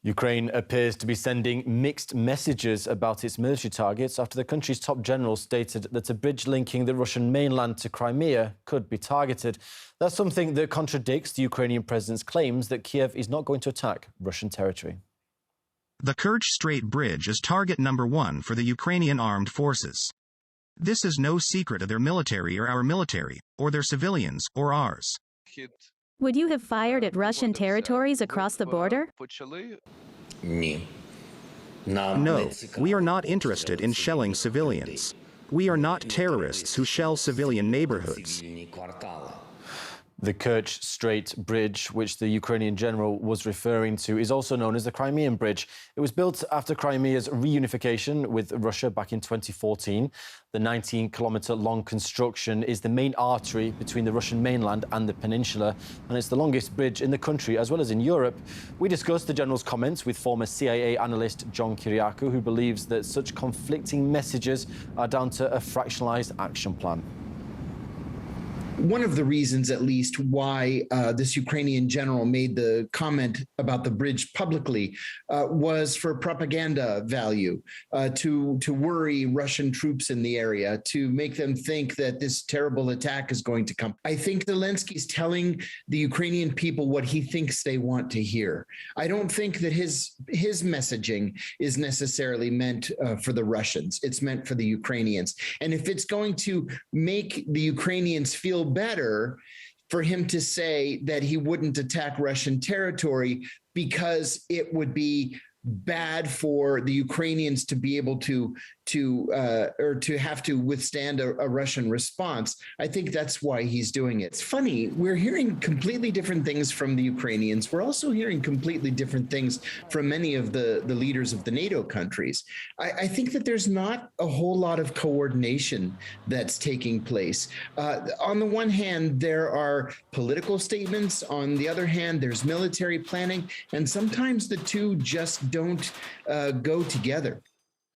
Ukraine appears to be sending mixed messages about its military targets after the country's top general stated that a bridge linking the Russian mainland to Crimea could be targeted. That's something that contradicts the Ukrainian president's claims that Kiev is not going to attack Russian territory. The Kerch Strait Bridge is target number one for the Ukrainian armed forces. This is no secret of their military or our military, or their civilians, or ours. Would you have fired at Russian territories across the border? No, we are not interested in shelling civilians. We are not terrorists who shell civilian neighborhoods. The Kerch Strait Bridge, which the Ukrainian general was referring to, is also known as the Crimean Bridge. It was built after Crimea's reunification with Russia back in 2014. The 19-kilometre-long construction is the main artery between the Russian mainland and the peninsula, and it's the longest bridge in the country as well as in Europe. We discussed the general's comments with former CIA analyst John Kiriakou, who believes that such conflicting messages are down to a fractionalised action plan. One of the reasons, at least, why this Ukrainian general made the comment about the bridge publicly was for propaganda value, to worry Russian troops in the area, to make them think that this terrible attack is going to come. I think Zelensky's telling the Ukrainian people what he thinks they want to hear. I don't think that his messaging is necessarily meant for the Russians. It's meant for the Ukrainians. And if it's going to make the Ukrainians feel better for him to say that he wouldn't attack Russian territory because it would be bad for the Ukrainians to be able to have to withstand a Russian response, I think that's why he's doing it. It's funny, we're hearing completely different things from the Ukrainians. We're also hearing completely different things from many of the leaders of the NATO countries. I think that there's not a whole lot of coordination that's taking place. On the one hand, there are political statements. On the other hand, there's military planning. And sometimes the two just don't go together.